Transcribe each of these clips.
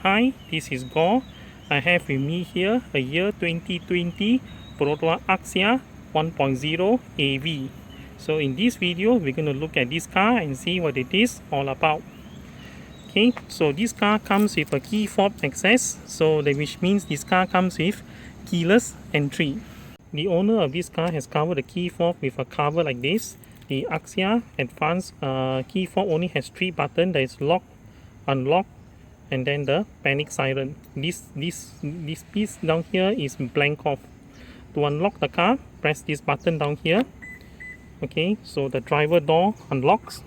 Hi, this is Gore. I have with me here a year 2020 Perodua Axia 1.0 AV. So in this video, we're going to look at this car and see what it is all about. Okay, so this car comes with a key fob access, which means this car comes with keyless entry. The owner of this car has covered the key fob with a cover like this. The Axia Advanced key fob only has 3 buttons. There is lock, unlock, and then the panic siren. This piece down here is blank off. To unlock the car, press this button down here. Okay, so the driver door unlocks.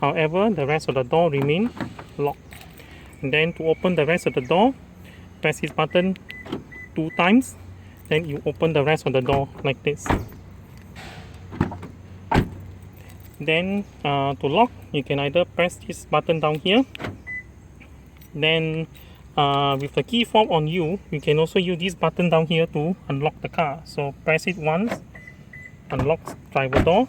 However, the rest of the door remain locked. And then to open the rest of the door, press this button 2 times. Then you open the rest of the door like this. Then to lock, you can either press this button down here. Then with the key fob on you, you can also use this button down here to unlock the car. So press it once, unlocks driver door.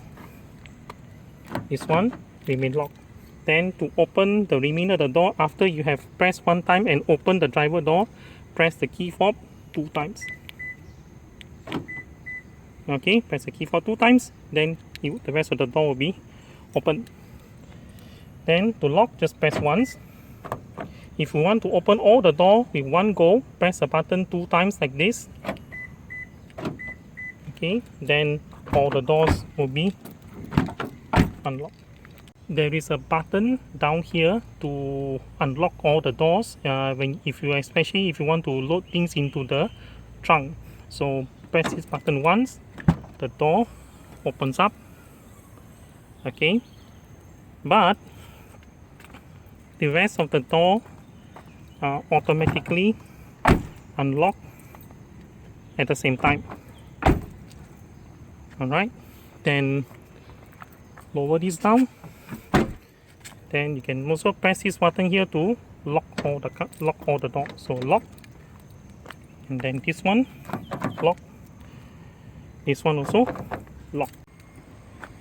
This one remain locked. Then to open the remainder of the door, after you have pressed 1 time and open the driver door, press the key fob 2 times. Okay, press the key fob 2 times, then the rest of the door will be open. Then to lock, just press once. If you want to open all the door with one go, press the button 2 times like this. Okay, then all the doors will be unlocked. There is a button down here to unlock all the doors especially if you want to load things into the trunk. So press this button once, the door opens up. Okay, but the rest of the door automatically unlock at the same time. Alright, then lower this down. Then you can also press this button here to lock all the doors. So lock, and then this one lock, this one also lock.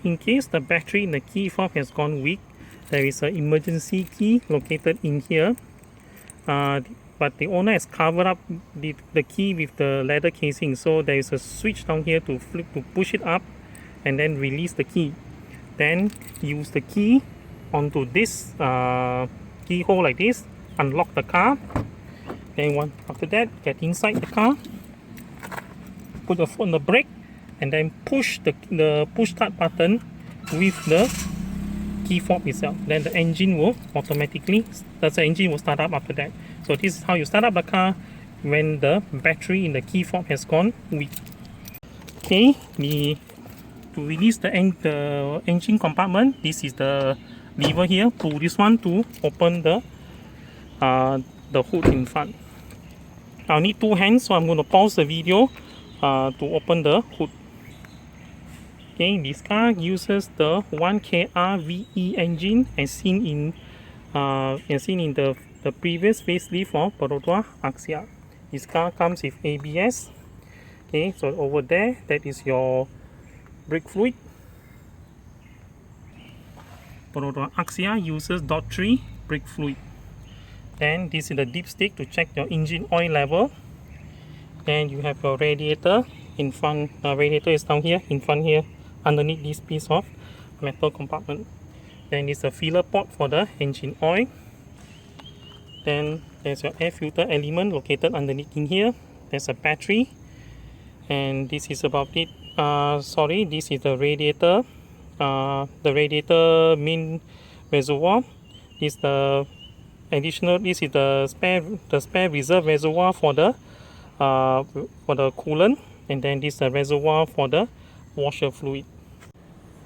In case the battery in the key fob has gone weak, there is an emergency key located in here. But the owner has covered up the key with the leather casing, so there is a switch down here to push it up and then release the key. Then use the key onto this keyhole like this, unlock the car. Then after that, get inside the car, put your foot on the brake, and then push the push start button with the key fob itself. Then the engine will start up after that. So this is how you start up the car when the battery in the key fob has gone weak. Okay, to release the engine compartment, this is the lever here. Pull this one to open the hood in front. I'll need 2 hands, so I'm going to pause the video to open the hood. Okay, this car uses the 1KR VE engine as seen in the previous facelift of Perodua Axia. This car comes with ABS. Okay, so over there, that is your brake fluid. Perodua Axia uses .3 brake fluid. Then this is the dipstick to check your engine oil level. Then you have your radiator in front. Radiator is down here in front here, underneath this piece of metal compartment. Then is a filler port for the engine oil. Then there's your air filter element located underneath in here. There's a battery, and this is about it. This is the radiator. The radiator main reservoir. This is the spare reserve reservoir for the coolant, and then this is the reservoir for the washer fluid.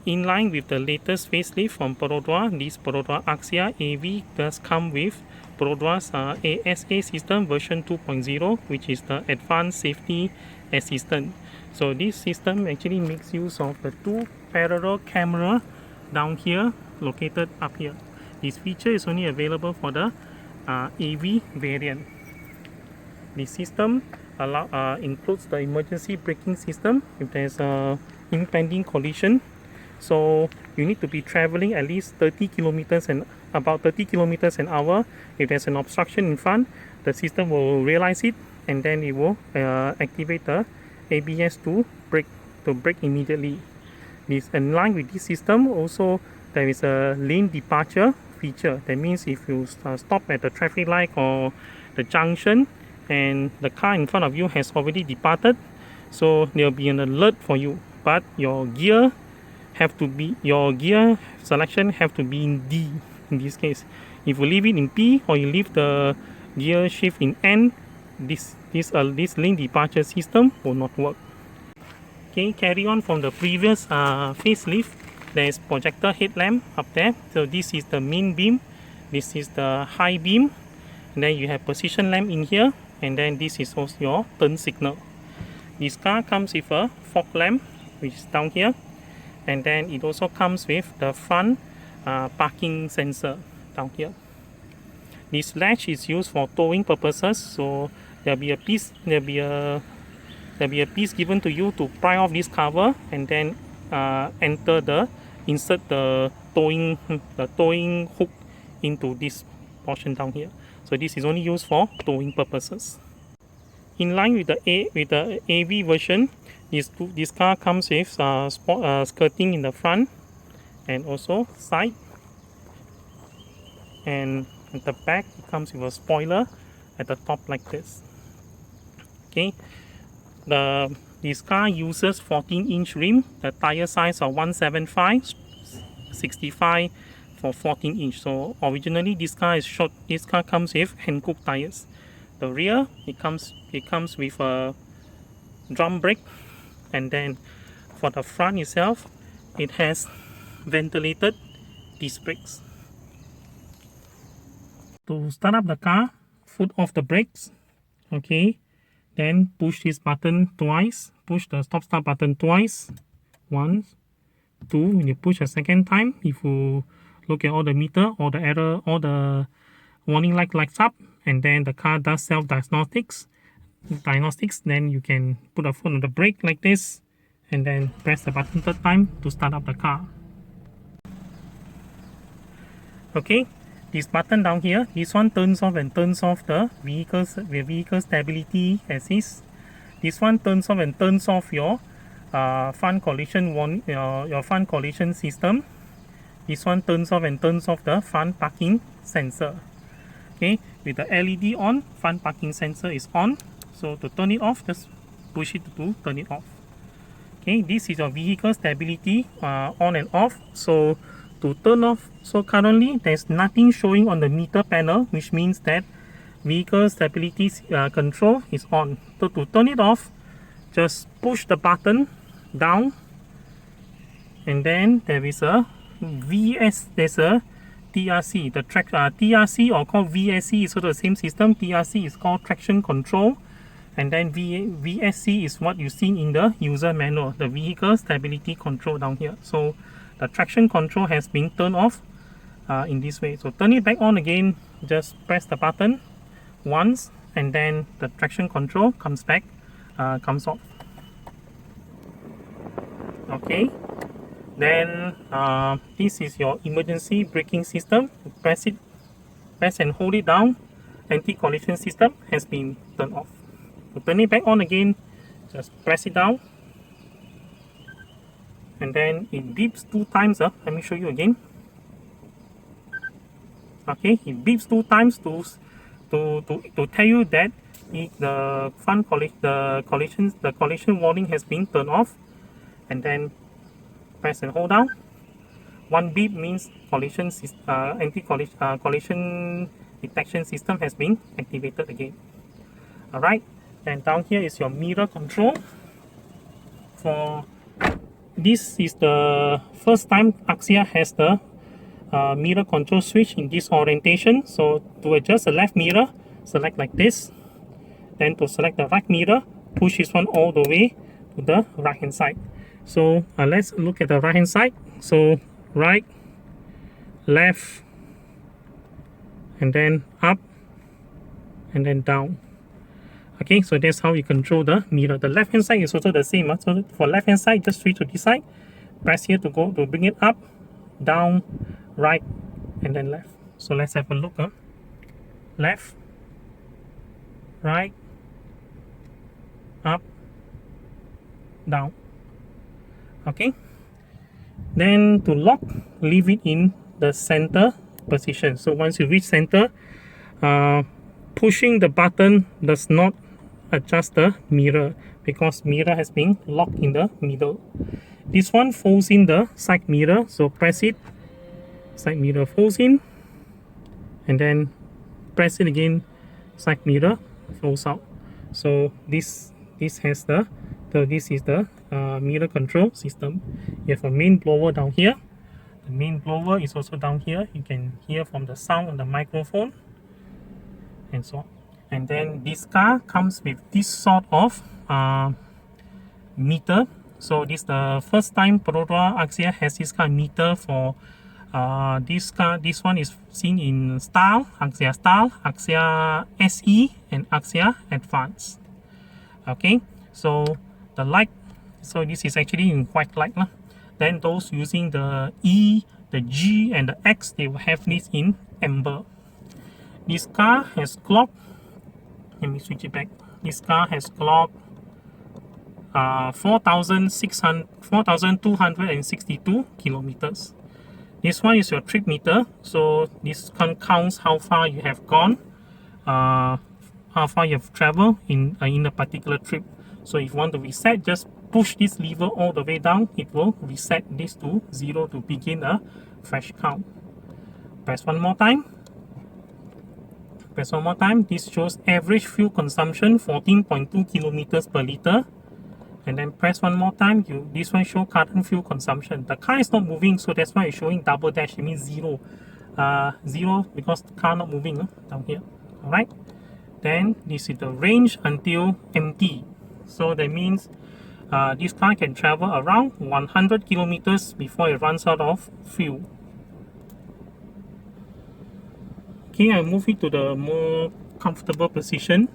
In line with the latest facelift from Perodua, this Perodua Axia AV does come with Perodua's ASA system version 2.0, which is the Advanced Safety Assistant. So this system actually makes use of the 2 parallel camera down here, located up here. This feature is only available for the AV variant. The system includes the emergency braking system if there is an impending collision. So you need to be traveling at least 30 kilometers about 30 kilometers an hour, if there's an obstruction in front, the system will realize it, and then it will activate the ABS to brake immediately. This in line with this system, also there is a lane departure feature. That means if you stop at the traffic light or the junction and the car in front of you has already departed, so there will be an alert for you, but your gear selection have to be in D in this case. If you leave it in P or you leave the gear shift in N, this lane departure system will not work. Okay, carry on from the previous facelift. There is projector headlamp up there. So this is the main beam, this is the high beam, and then you have position lamp in here, and then this is also your turn signal. This car comes with a fog lamp which is down here, and then it also comes with the front parking sensor down here. This latch is used for towing purposes, so there'll be a piece given to you to pry off this cover, and then insert the towing hook into this portion down here. So this is only used for towing purposes. In line with the AV version, this car comes with skirting in the front and also side, and at the back it comes with a spoiler at the top like this. Okay, this car uses 14-inch rim, the tire size of 175, 65 for 14-inch. So originally this car is short. This car comes with Hankook tires. The rear, it comes with a drum brake, and then for the front itself, it has ventilated disc brakes. To start up the car, foot off the brakes. Okay, then push this button twice. Push the stop start button twice. 1, 2. When you push a second time, if you look at all the meter, all the error, all the warning light lights up, and then the car does self-diagnostics. Then you can put a foot on the brake like this, and then press the button third time to start up the car. Okay, this button down here, this one turns off and turns off the vehicle stability assist. This one turns off and turns off your front collision your front collision system. This one turns off and turns off the front parking sensor. Okay, with the LED on, front parking sensor is on. So to turn it off, just push it to turn it off. Okay, this is your vehicle stability on and off. So to turn off, so currently there's nothing showing on the meter panel, which means that vehicle stability control is on. So to turn it off, just push the button down, and then there is a there's a TRC. The TRC, or called VSC, is also the same system. TRC is called traction control, and then VSC is what you see in the user manual, the vehicle stability control down here. So the traction control has been turned off in this way. So turn it back on again, just press the button once, and then the traction control comes off. Okay, then this is your emergency braking system. Press and hold it down. Anti-collision system has been turned off. To turn it back on again, just press it down, and then it beeps 2 times. Let me show you again. Okay, it beeps 2 times to tell you that the collision warning has been turned off, and then press and hold down. 1 beep means collision detection system has been activated again. Alright, and down here is your mirror control. For this is the first time Axia has the mirror control switch in this orientation. So to adjust the left mirror, select like this. Then to select the right mirror, push this one all the way to the right hand side. So let's look at the right hand side. So right, left, and then up, and then down. Okay, so that's how you control the mirror. The left hand side is also the same. So for left hand side, just switch to this side. Press here to bring it up, down, right, and then left. So let's have a look. Left, right, up, down. Okay. Then to lock, leave it in the center position. So once you reach center, pushing the button does not adjust the mirror because mirror has been locked in the middle. This one folds in the side mirror, so press it, side mirror folds in, and then press it again, side mirror folds out. So this has this is the mirror control system. You have a main blower down here. The main blower is also down here. You can hear from the sound on the microphone and so on. And then this car comes with this sort of meter. So this is the first time Perodua Axia has this kind of meter for this car. This one is seen in Style, Axia SE, and Axia Advance. Okay, so the light, so this is actually in white light. Then those using the E, the G, and the X, they will have this in amber. This car has clocked, let me switch it back. This car has clocked 4,262 kilometers. This one is your trip meter, so this counts how far you have gone, how far you have traveled in a particular trip. So if you want to reset, just push this lever all the way down. It will reset this to 0 to begin a fresh count. Press one more time. Press one more time. This shows average fuel consumption 14.2 kilometers per liter. And then press one more time. This one shows current fuel consumption. The car is not moving, so that's why it's showing double dash. It means 0. 0 because the car not moving down here. Alright. Then this is the range until empty. So that means this car can travel around 100 kilometers before it runs out of fuel. Okay, I'll move it to the more comfortable position.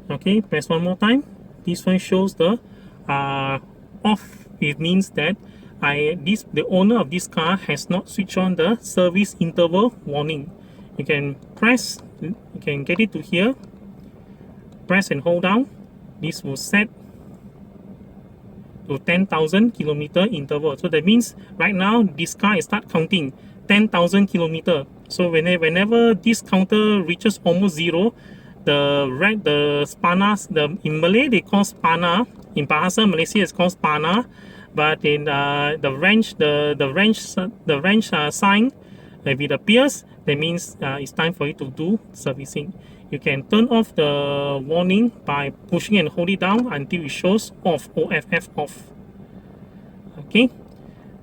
Okay, press one more time. This one shows the off. It means that the owner of this car has not switched on the service interval warning. You can press, you can get it to here, press and hold down. This will set to 10,000 kilometer interval. So that means right now this car is start counting 10,000 kilometer. So whenever this counter reaches almost 0, the spana, in Malay they call spana, in Bahasa Malaysia it's called spana, but in the range sign, if it appears, that means it's time for you to do servicing. You can turn off the warning by pushing and hold it down until it shows off, OFF off. Okay.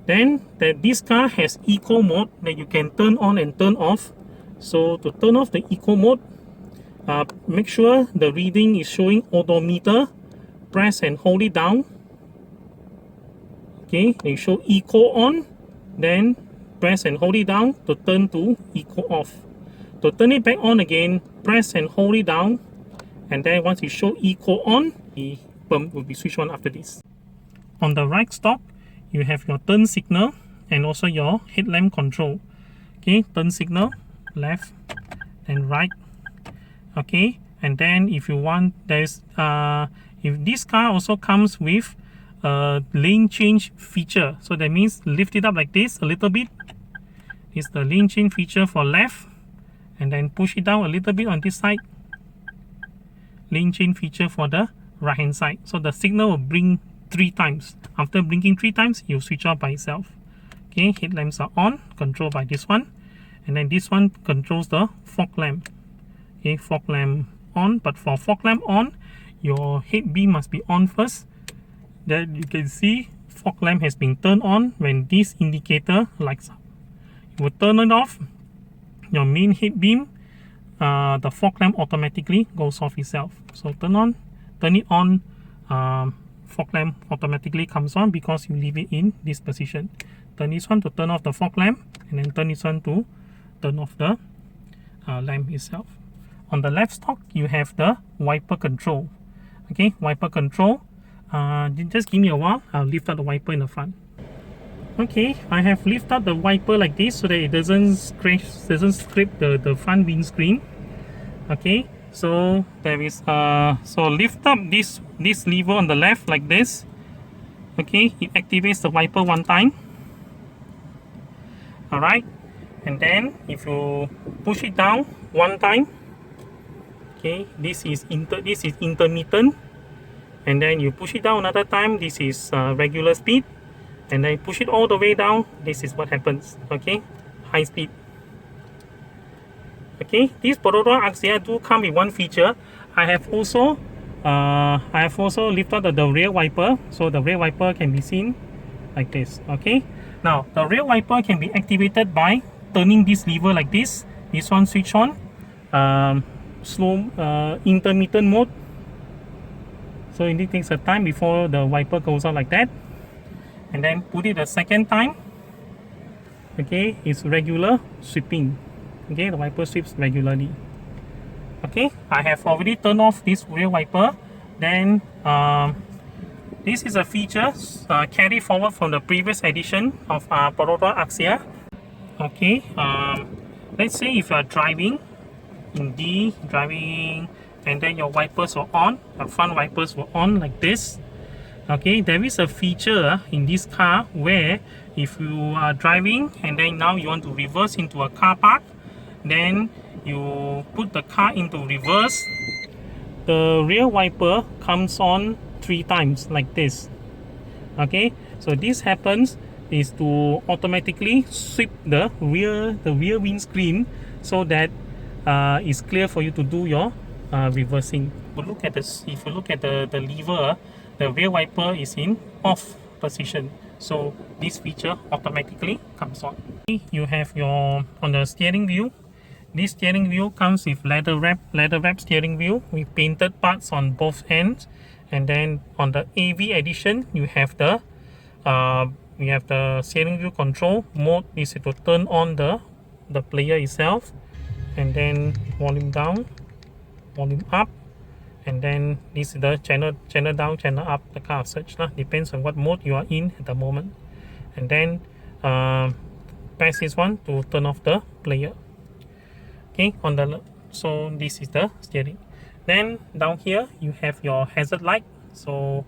Then this car has eco mode that you can turn on and turn off. So to turn off the eco mode, make sure the reading is showing odometer. Press and hold it down. Okay, then you show eco on. Then press and hold it down to turn to eco off. To turn it back on again, press and hold it down. And then once you show eco on, the pump will be switched on after this. On the right stop, you have your turn signal and also your headlamp control. Okay, turn signal, left and right. Okay, and then if you want, there's if this car also comes with a lane change feature. So that means lift it up like this a little bit. It's the lane change feature for left, and then push it down a little bit on this side. Lane change feature for the right hand side. So the signal will blink 3 times. After blinking 3 times, you switch off by itself. Okay, headlamps are on, controlled by this one, and then this one controls the fog lamp. Okay, fog lamp on, but for fog lamp on, your head beam must be on first. That you can see fog lamp has been turned on when this indicator lights up. You will turn it off, your main head beam, the fog lamp automatically goes off itself. So turn it on, fog lamp automatically comes on because you leave it in this position. Turn this one to turn off the fog lamp, and then turn this one to turn off the lamp itself. On the left stalk, you have the wiper control. Okay, wiper control. Just give me a while. I'll lift up the wiper in the front. Okay, I have lifted up the wiper like this so that it doesn't scrape the front windscreen. Okay, so there is so lift up this lever on the left like this. Okay, it activates the wiper one time. Alright, and then if you push it down one time, okay, this is intermittent, and then you push it down another time, this is regular speed, and then push it all the way down, this is what happens. Okay, high speed. Okay, these Perodua Axia do come with one feature. I have also lifted the rear wiper, so the rear wiper can be seen like this. Okay, now the rear wiper can be activated by turning this lever like this. This one switch on, intermittent mode, so it takes a time before the wiper goes out like that, and then put it a second time. Okay, it's regular sweeping. Okay, the wiper sweeps regularly. Okay, I have already turned off this rear wiper. Then this is a feature carried forward from the previous edition of Perodua Axia. Okay, let's say if you are driving in D, and then your wipers were on, the front wipers were on like this. Okay, there is a feature in this car where if you are driving and then now you want to reverse into a car park, then you put the car into reverse, the rear wiper comes on 3 times like this. Okay, so this happens is to automatically sweep the rear windscreen so that it's clear for you to do your reversing. But look at this. If you look at the lever, the rear wiper is in off position, so this feature automatically comes on. You have your on the steering wheel. This steering wheel comes with leather wrap steering wheel with painted parts on both ends, and then on the AV edition you have the steering wheel control mode. Is to turn on the player itself, and then volume down, volume up, and then this is the channel down, channel up, the car search depends on what mode you are in at the moment, and then press this one to turn off the player. Okay, so this is the steering. Then down here you have your hazard light. So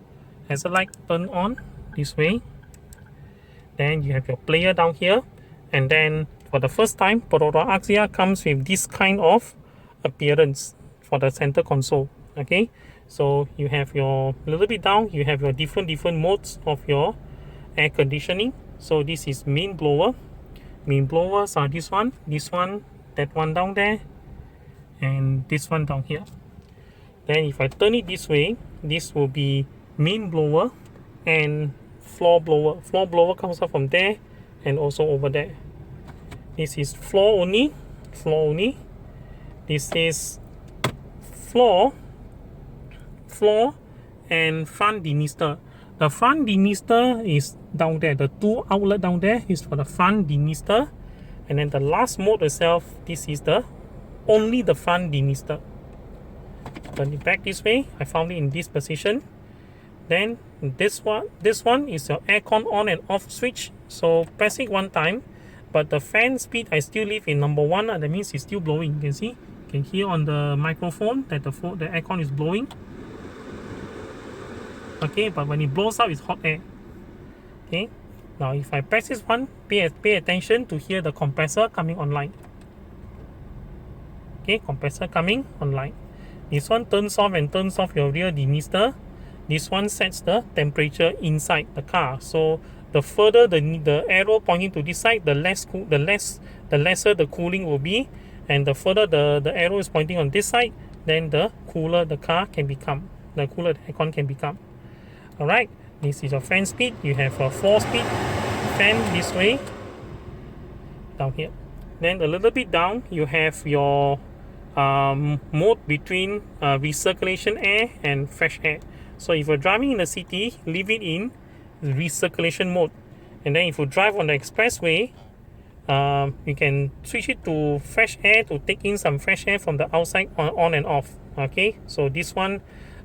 hazard light turn on this way. Then you have your player down here, and then for the first time Perodua Axia comes with this kind of appearance for the center console. Okay, so you have your little bit down, you have your different modes of your air conditioning. So this is main blower. Main blowers are this one, that one down there, and this one down here. Then if I turn it this way, this will be main blower and floor blower. Floor blower comes up from there and also over there. This is floor only. This is floor and front demister. The front demister is down there. The 2 outlet down there is for the front demister. And then the last mode itself, this is only the front demister. Turn it back this way. I found it in this position. Then this one is your aircon on and off switch. So press it one time, but the fan speed I still leave in number 1. That means it's still blowing. You can see, you can hear on the microphone that the aircon is blowing. Okay, but when it blows out, it's hot air. Okay. Now if I press this one, pay attention to hear the compressor coming online. Okay, compressor coming online. This one turns off and turns off your rear demister. This one sets the temperature inside the car. So the further the arrow pointing to this side, the lesser the cooling will be, and the further the arrow is pointing on this side, then the cooler the car can become. The cooler the aircon can become. Alright. This is your fan speed. You have a 4-speed fan this way, down here. Then a little bit down, you have your mode between recirculation air and fresh air. So if you're driving in the city, leave it in recirculation mode. And then if you drive on the expressway, you can switch it to fresh air to take in some fresh air from the outside on and off. Okay, so this one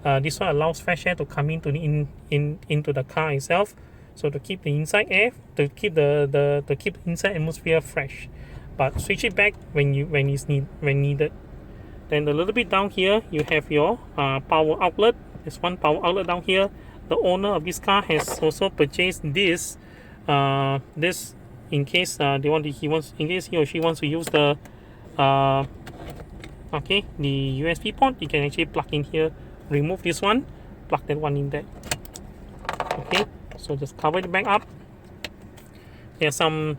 allows fresh air to come into the car itself. so to keep the inside air, to keep the inside atmosphere fresh. But switch it back when needed. Then a little bit down here, you have your power outlet. There's one power outlet down here. The owner of this car has also purchased this in case in case he or she wants to use the the USB port. You can actually plug in here, remove this one, plug that one in there. Okay, so just cover it back up. There's some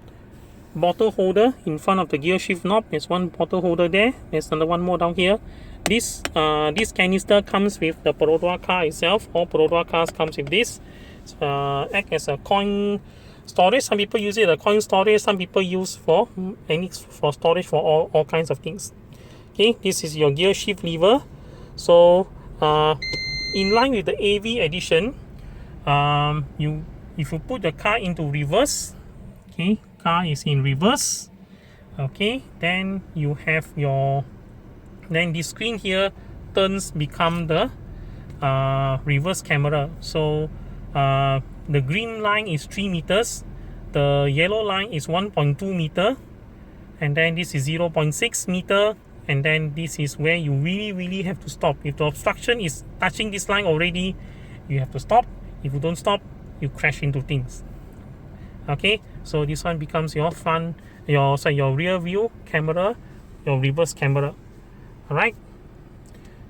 bottle holder in front of the gear shift knob. There's one bottle holder there. There's another one more down here. This canister comes with the Perodua car itself. All Perodua cars comes with this. Act as a coin storage. Some people use it as a coin storage. Some people use for storage for all kinds of things. Okay, this is your gear shift lever. So in line with the AV edition, if you put the car into reverse, okay, car is in reverse, okay, then you have then the screen here become the reverse camera. So the green line is 3 meters, the yellow line is 1.2 meter, and then this is 0.6 meter, and then this is where you really have to stop. If the obstruction is touching this line already, you have to stop. If you don't stop, you crash into things. Okay, so this one becomes your your rear view camera, your reverse camera. Alright,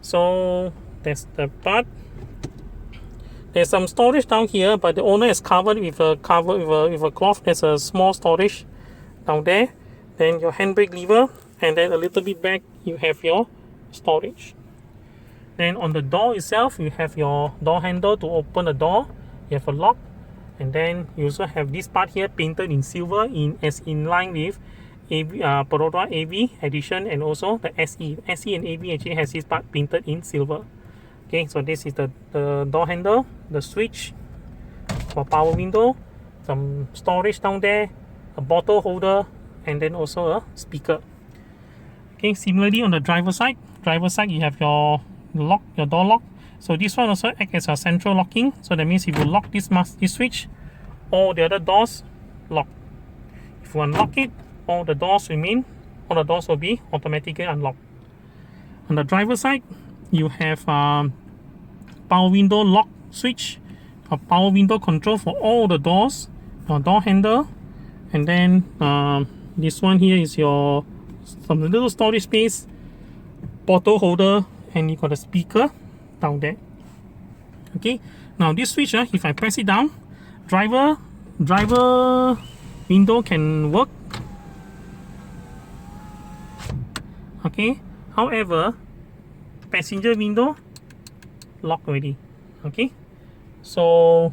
so that's the part. There's some storage down here, but the owner has covered with a cloth. There's a small storage down there. Then your handbrake lever, and then a little bit back you have your storage. Then on the door itself, you have your door handle to open the door. You have a lock, and then you also have this part here painted in silver, in line with Perodua AV edition, and also the SE and AV actually has this part painted in silver. Okay, so this is the door handle, the switch for power window, some storage down there, a bottle holder, and then also a speaker. Okay, similarly on the driver side you have your door lock. So this one also acts as a central locking. So that means if you lock this switch, all the other doors lock. If you unlock it, all the doors will be automatically unlocked. On the driver side, you have power window lock switch, a power window control for all the doors, your door handle, and then this one here is some little storage space, bottle holder, and you got a speaker down there. Okay, now this switch, if I press it down, driver window can work. Okay, however, passenger window locked already. Okay, so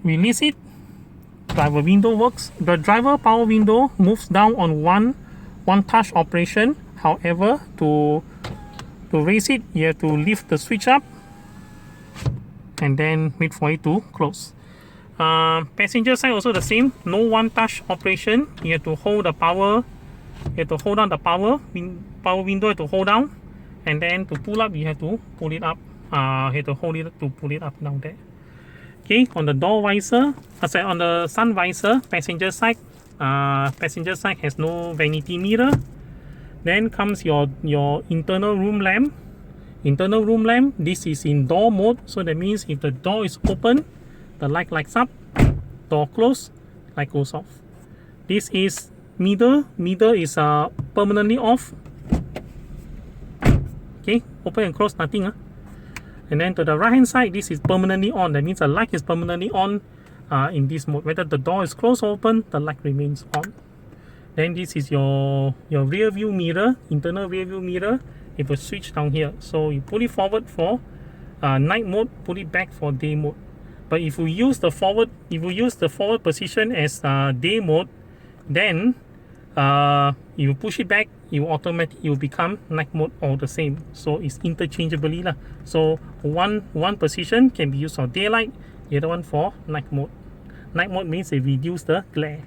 release it, driver window works. The driver power window moves down on one touch operation. However, to raise it, you have to lift the switch up and then wait for it to close. Passenger side also the same, no one touch operation. You have to hold the power, you have to hold down the power window, you have to hold down, and then to pull up you have to pull it up. You have to hold it to pull it up down there. Okay, on the door visor, on the sun visor, passenger side has no vanity mirror. Then comes your internal room lamp. Internal room lamp, this is in door mode, so that means if the door is open, the light lights up. Door closed, light goes off. This is middle is permanently off. Okay, open and close, nothing. And then to the right hand side, this is permanently on. That means the light is permanently on in this mode. Whether the door is closed or open, the light remains on. Then this is your rear view mirror, internal rear view mirror. You have a switch down here. So you pull it forward for night mode, pull it back for day mode. But if you use the forward position as day mode, then you push it back, you become night mode all the same. So it's interchangeably lah. So one position can be used for daylight, the other one for night mode. Night mode means it reduces the glare.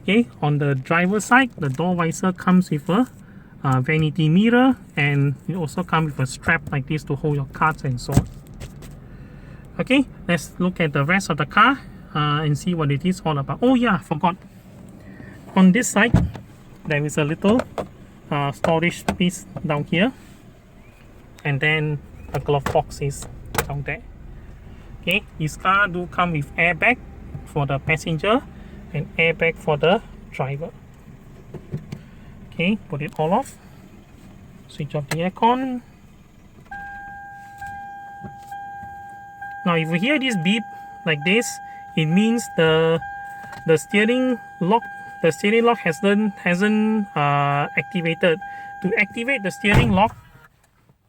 Okay, on the driver side, the door visor comes with a vanity mirror, and it also comes with a strap like this to hold your cards and so on. Okay, let's look at the rest of the car. and see what it is all about. Oh yeah, forgot. On this side, there is a little storage piece down here, and then a glove box is down there. Okay, this car do come with airbag for the passenger and airbag for the driver. Okay, put it all off. Switch off the aircon. Now if you hear this beep like this, it means the steering lock hasn't activated. To activate the steering lock,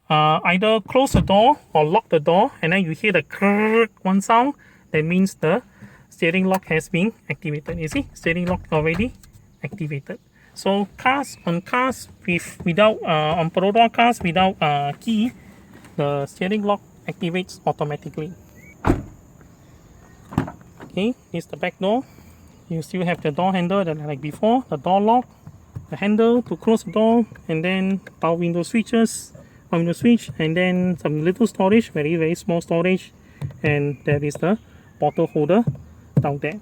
either close the door or lock the door, and then you hear the crrrr one sound. That means the steering lock has been activated. You see, steering lock already activated. So on Perodua cars without key, the steering lock activates automatically. Okay, here's the back door. You still have the door handle that like before, the door lock, the handle to close the door, and then power window switches, power window switch, and then some little storage, very very small storage, and there is the bottle holder down there.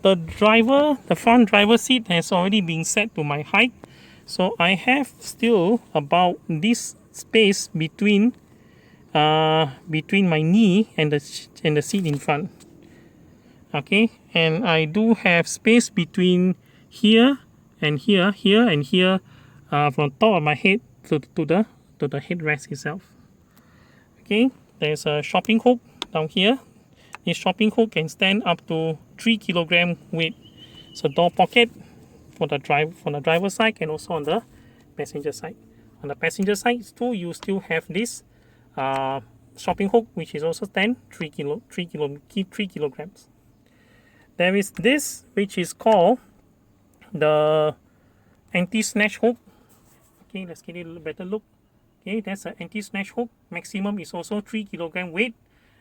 The front driver seat has already been set to my height, so I have still about this space between my knee and the seat in front. Okay, and I do have space between here and here, from top of my head to the headrest itself. Okay, there's a shopping hook down here. This shopping hook can stand up to 3 kg weight. So door pocket for the driver's side and also on the passenger side. On the passenger side too, you still have this shopping hook, which is also 3 kilograms. There is this, which is called the anti-snatch hook. Okay, let's get a little better look. Okay, that's an anti-snatch hook. Maximum is also 3 kg weight.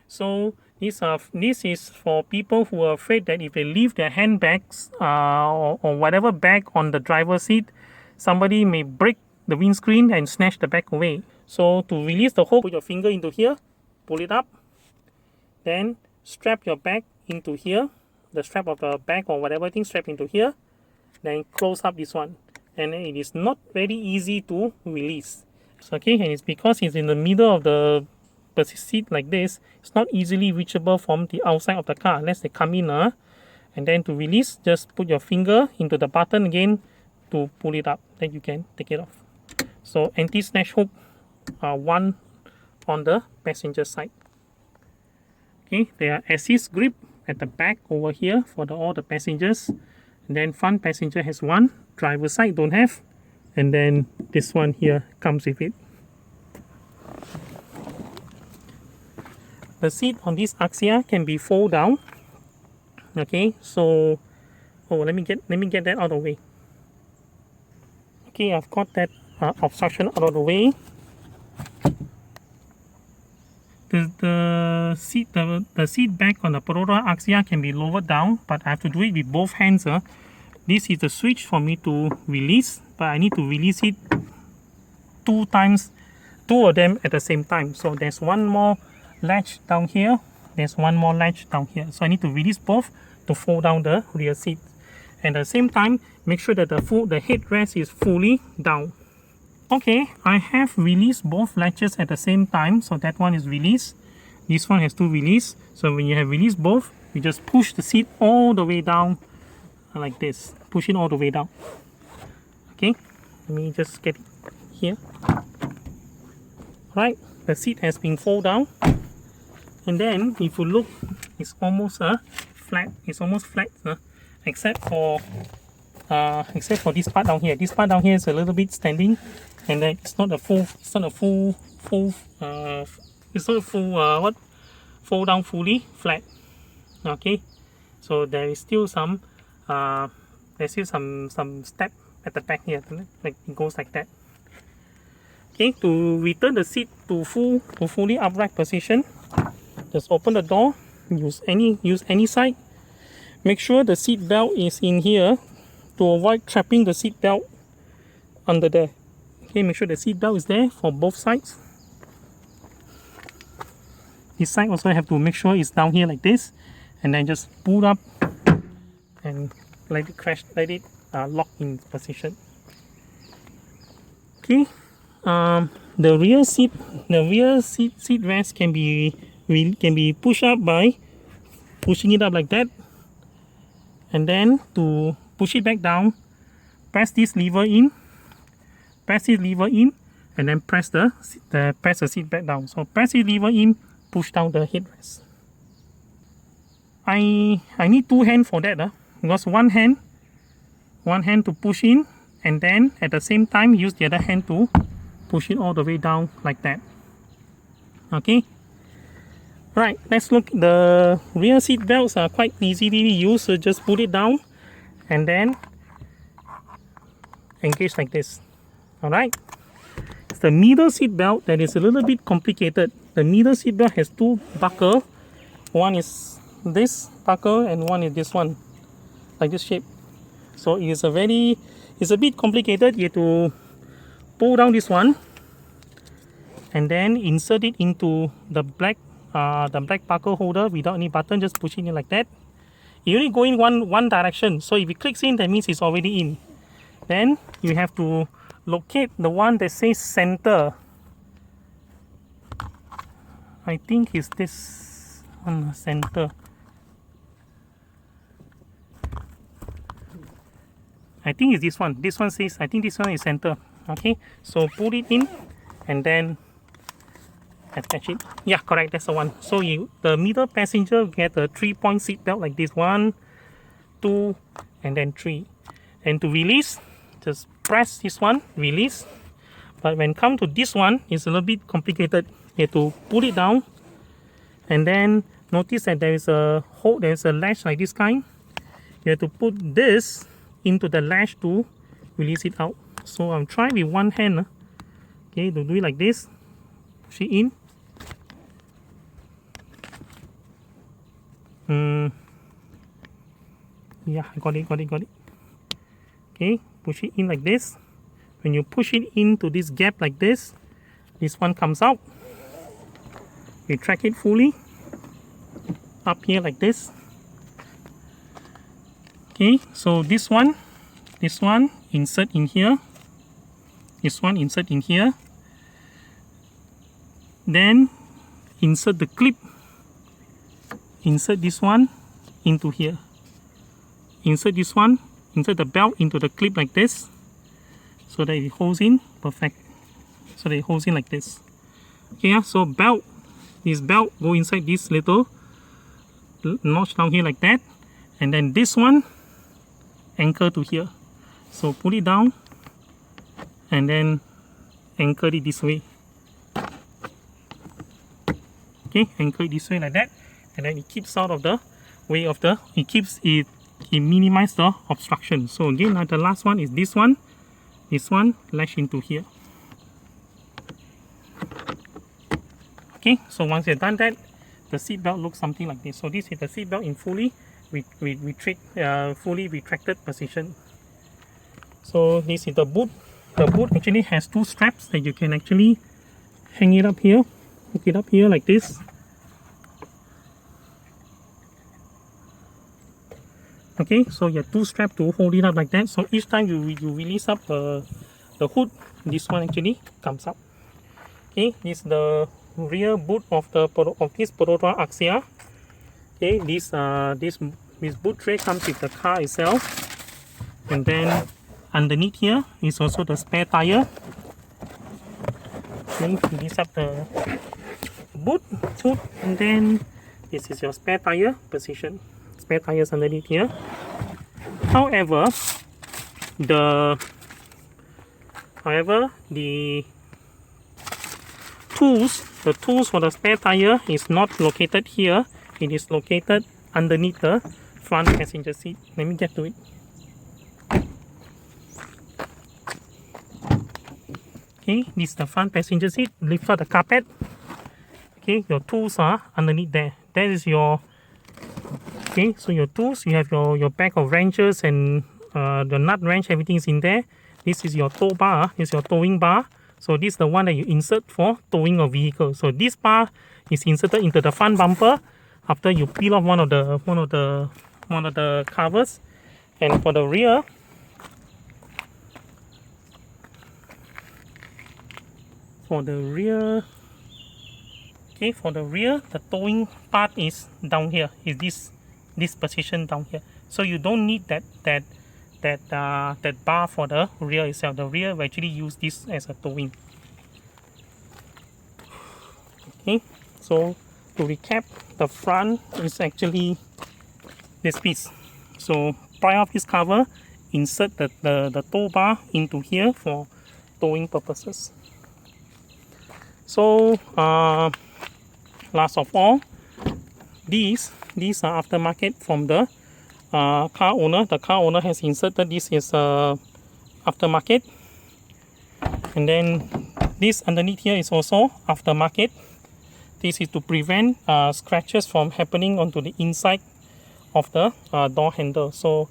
So this is for people who are afraid that if they leave their handbags or whatever bag on the driver's seat, somebody may break the windscreen and snatch the bag away. So to release the hook, put your finger into here, pull it up, then strap your bag into here, the strap of the bag or whatever thing strap into here, then close up this one, and then it is not very easy to release. So, okay, and it's because it's in the middle of the seat like this, it's not easily reachable from the outside of the car unless they come in, and then to release, just put your finger into the button again to pull it up, then you can take it off. So anti-snatch hook, one on the passenger side. Okay, there are assist grip at the back over here for all the passengers, and then front passenger has one, driver side don't have, and then this one here comes with it. The seat on this Axia can be fold down. Okay, so let me get that out of the way. Okay, I've got that obstruction out of the way. The seat back on the Perodua Axia can be lowered down, but I have to do it with both hands. This is the switch for me to release, but I need to release it two of them at the same time. So there's one more latch down here, there's one more latch down here, so I need to release both to fold down the rear seat, and at the same time make sure that the headrest is fully down. Okay, I have released both latches at the same time, so that one is released, this one has to release. So when you have released both, you just push the seat all the way down like this, push it all the way down. Okay, let me just get it here. Right, the seat has been folded down, and then if you look, it's almost flat. It's almost flat, except for this part down here. This part down here is a little bit standing, and then it's not a full fold down fully flat. Okay, so there is still some step at the back here, like it goes like that. Okay, to return the seat to fully upright position, just open the door, use any side. Make sure the seat belt is in here to avoid trapping the seat belt under there. Okay, make sure the seat belt is there for both sides. This side also have to make sure it's down here like this, and then just pull up and let it lock in position. Okay, the rear seat rest can be pushed up by pushing it up like that, and then to push it back down, press this lever in, and then press the seat back down. So press the lever in, push down the headrest. I need two hands for that, because one hand to push in, and then at the same time use the other hand to push it all the way down like that. Okay. Right, let's look. The rear seat belts are quite easily used, so just put it down and then engage like this. Alright. It's the middle seat belt that is a little bit complicated. The middle seat belt has two buckles. One is this buckle and one is this one, like this shape. So it's a bit complicated. You have to pull down this one and then insert it into the black buckle holder without any button. Just push it in like that. You only go in one direction, so if it clicks in, that means it's already in. Then you have to locate the one that says center. I think it's this one, center. I think it's this one. This one says, I think this one is center. Okay, so put it in and then attach it. Yeah, correct, that's the one. So the middle passenger get a 3-point seat belt like this. 1, 2, and then 3. And to release, just press this one, release. But when come to this one, it's a little bit complicated. You have to pull it down, and then notice that there is a hole, there is a latch like this kind. You have to put this into the latch to release it out. So I'm trying with one hand. Okay, to do it like this. Push it in. Yeah, I got it. Okay, push it in like this. When you push it into this gap like this one comes out. Retract it fully up here like this. Okay, so this one insert in here, this one insert in here, then insert the clip, insert this one into here, insert this one, insert the belt into the clip like this, so that it holds in perfect, so that it holds in like this. Okay, so this belt go inside this little notch down here like that, and then this one anchor to here. So put it down and then anchor it this way. Okay, anchor it this way like that, and then it keeps out of the way of the, it minimizes the obstruction. So again, now the last one is this one latch into here. Okay, so once you've done that, the seat belt looks something like this. So this is the seat belt in fully retracted position. So this is the boot. The boot actually has two straps that you can actually hang it up here, hook it up here like this. Okay, so you have two straps to hold it up like that. So each time you release up the hood, this one actually comes up. Okay, this is the rear boot of this Perodua Axia. Okay, this boot tray comes with the car itself, and then underneath here is also the spare tire. Okay, release up the boot, and then this is your spare tire position. Spare tires underneath here. However, the tools for the spare tire is not located here. It is located underneath the front passenger seat. Let me get to it. Okay, this is the front passenger seat. Lift up the carpet. Okay, your tools are underneath there. That is your, okay, so your tools, you have your bag of wrenches and the nut wrench, everything is in there. This is your tow bar, this is your towing bar So this is the one that you insert for towing a vehicle. So this bar is inserted into the front bumper after you peel off one of the covers. And for the rear, the towing part is down here, is this position down here. So you don't need that bar for the rear itself. The rear will actually use this as a towing. Okay, so to recap, the front is actually this piece. So pry off this cover, insert the tow bar into here for towing purposes. So last of all, these are aftermarket from the car owner. The car owner has inserted this is aftermarket, and then this underneath here is also aftermarket. This is to prevent scratches from happening onto the inside of the door handle. So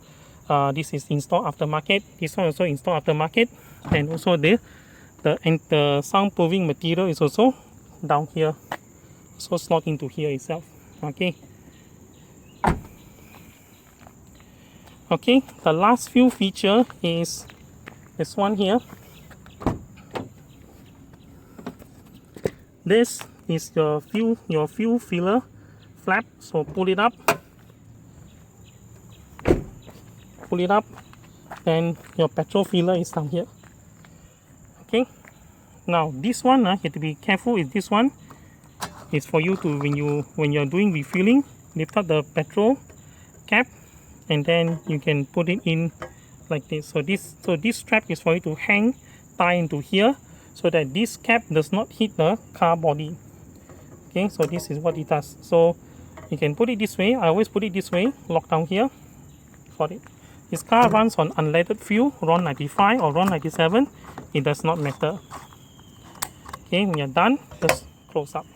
this is installed aftermarket. This one also installed aftermarket, and also the soundproofing material is also down here, so slot into here itself. Okay. Okay, the last few feature is this one here. This is your fuel filler flap. So pull it up, and your petrol filler is down here. Okay, now this one you have to be careful. Is this one is for you to, when you're doing refilling, lift up the petrol cap, and then you can put it in like this. So this strap is for you to tie into here, so that this cap does not hit the car body. Okay, so this is what it does. So you can put it this way. I always put it this way, lock down here for it. This car runs on unleaded fuel, RON 95 or RON 97. It does not matter. Okay, when you're done, just close up.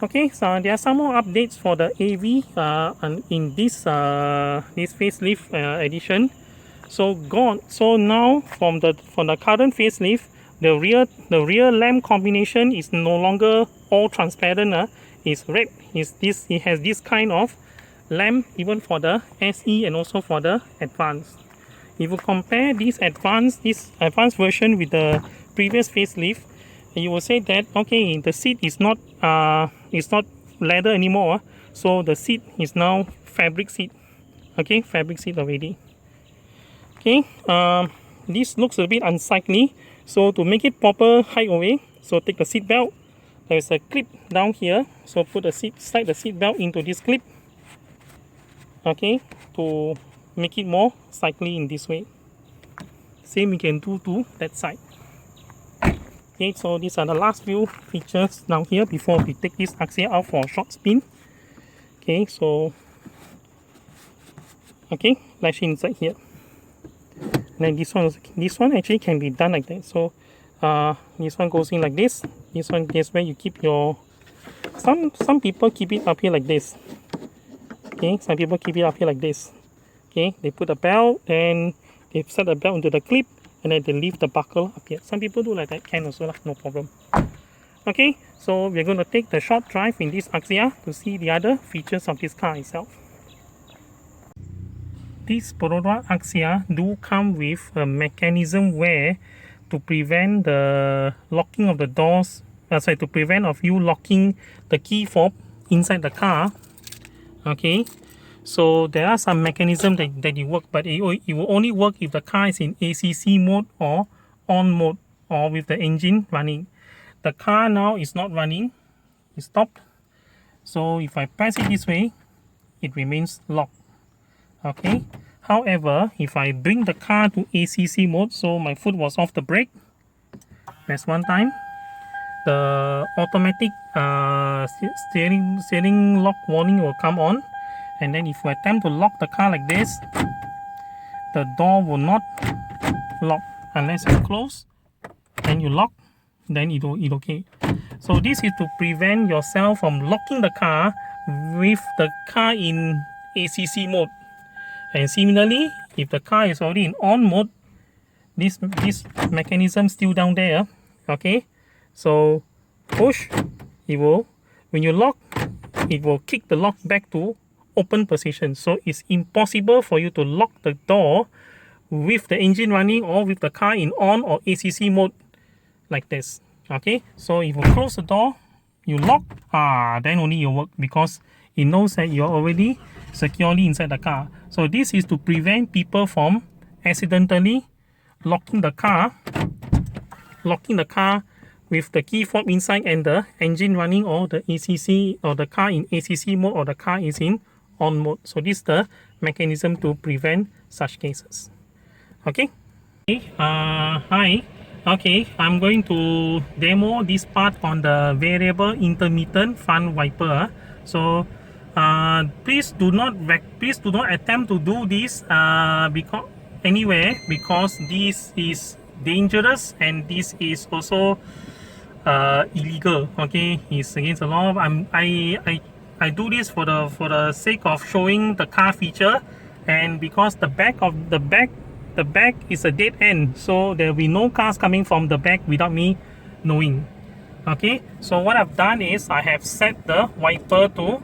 Okay, so there are some more updates for the AV in this facelift edition. So now from the current facelift, the rear lamp combination is no longer all transparent. It's red. It has this kind of lamp even for the SE and also for the Advanced. If you compare this advanced version with the previous facelift, you will say that okay, the seat is not leather anymore. So the seat is now fabric seat. Okay, fabric seat already. Okay, this looks a bit unsightly. So to make it proper height away, so take the seat belt. There is a clip down here. So slide the seat belt into this clip. Okay, to make it more sightly in this way. Same we can do to that side. Okay, so these are the last few features down here before we take this Axia out for a short spin. Okay, so okay, latch inside here. And then this one actually can be done like that. So this one goes in like this. This one is where you keep your some people keep it up here like this. Okay, some people keep it up here like this. Okay, they put a belt, then they set the belt into the clip, and then they leave the buckle up here. Some people do like that, can also, no problem. Okay, so we're going to take the short drive in this Axia to see the other features of this car itself. This Perodua Axia do come with a mechanism where to prevent the locking of the doors, to prevent of you locking the key fob inside the car. Okay, so there are some mechanisms that you work, but it will only work if the car is in ACC mode or on mode or with the engine running. The car now is not running, it's stopped. So if I press it this way, it remains locked. Okay, however, if I bring the car to ACC mode, so my foot was off the brake, press one time, the automatic steering lock warning will come on. And then if you attempt to lock the car like this, the door will not lock unless you close and you lock, then it okay. So this is to prevent yourself from locking the car with the car in ACC mode. And similarly, if the car is already in on mode, this mechanism still down there Okay, so push, it will, when you lock, it will kick the lock back to open position. So it's impossible for you to lock the door with the engine running or with the car in on or ACC mode like this. Okay, so if you close the door, you lock, then only you work, because it knows that you're already securely inside the car. So this is to prevent people from accidentally locking the car with the key fob inside and the engine running, or the ACC, or the car in ACC mode, or the car is in on mode. So this is the mechanism to prevent such cases. Okay. Hi. Okay, I'm going to demo this part on the variable intermittent front wiper. So please do not attempt to do this because this is dangerous, and this is also illegal. Okay, it's against the law. I do this for the sake of showing the car feature, and because the back is a dead end, so there will be no cars coming from the back without me knowing. Okay, so what I've done is I have set the wiper to,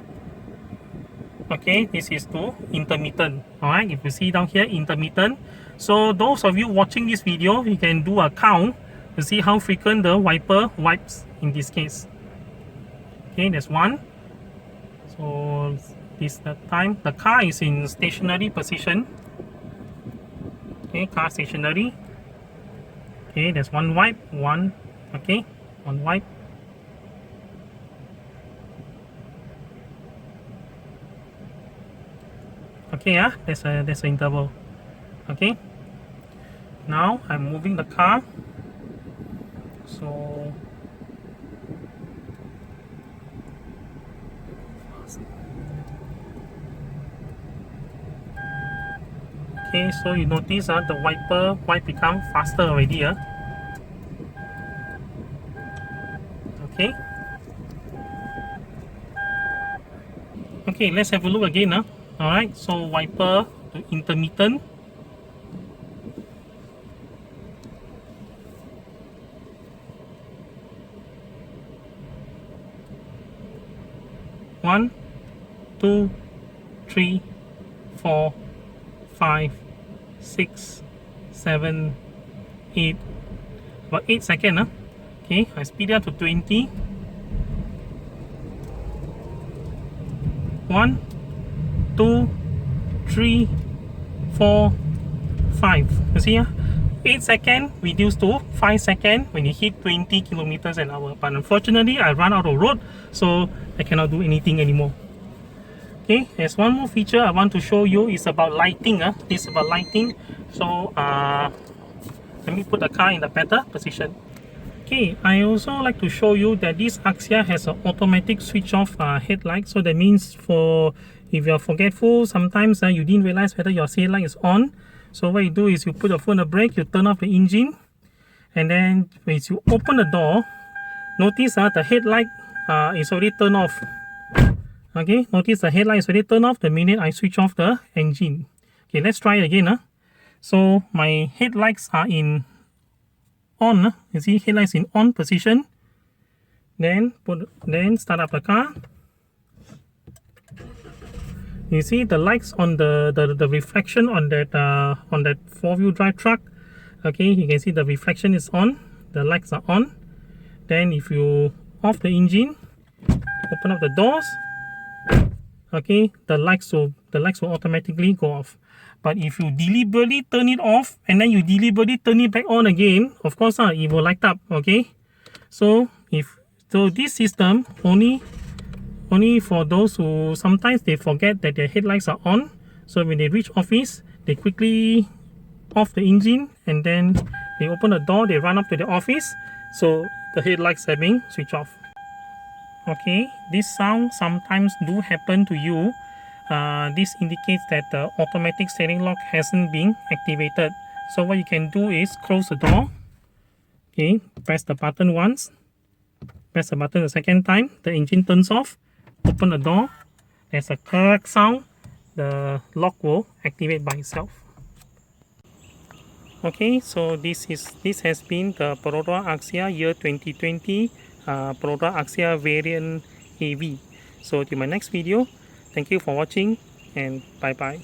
okay, this is to intermittent. Alright, if you see down here, intermittent. So those of you watching this video, you can do a count to see how frequent the wiper wipes in this case. Okay, there's one. So this the time the car is in stationary position. Okay, car stationary. Okay, there's one wipe, one. Okay, one wipe. Okay, there's an interval. Okay, now I'm moving the car. So okay, so you notice the wipe become faster already. Okay. Okay, let's have a look again. Alright, so wiper to intermittent. One, 2, 3, 4, 5, 6, 7, 8, about 8 seconds. Okay, I speed it up to 20. 1, 2, 3, 4, 5. You see, 8 seconds reduced to 5 seconds when you hit 20 kilometers an hour. But unfortunately, I run out of road, so I cannot do anything anymore. Okay, there's one more feature I want to show you. Is about lighting. This is about lighting. So let me put the car in the better position. Okay, I also like to show you that this Axia has an automatic switch off headlight. So that means if you're forgetful, sometimes you didn't realize whether your headlight is on. So what you do is you put your foot on the brake, you turn off the engine, and then when you open the door, notice the headlight is already turned off. Okay, notice the headlight is already turned off the minute I switch off the engine. Okay, let's try it again. So my headlights are in on. You see, headlights in on position. Then start up the car. You see the lights on the reflection on that four-wheel drive truck. Okay, you can see the reflection is on. The lights are on. Then if you off the engine, open up the doors. Okay, the lights will automatically go off. But if you deliberately turn it off and then you deliberately turn it back on again, of course it will light up. Okay, so this system only for those who sometimes they forget that their headlights are on. So when they reach office, they quickly off the engine and then they open the door, they run up to the office, so the headlights are being switched off. Okay, this sound sometimes do happen to you. This indicates that the automatic steering lock hasn't been activated. So what you can do is close the door. Okay, press the button once, press the button the second time, the engine turns off, open the door, there's a correct sound, the lock will activate by itself. Okay, so this has been the Perodua Axia year 2020 Perodua Axia variant AV. So till my next video, thank you for watching and bye bye.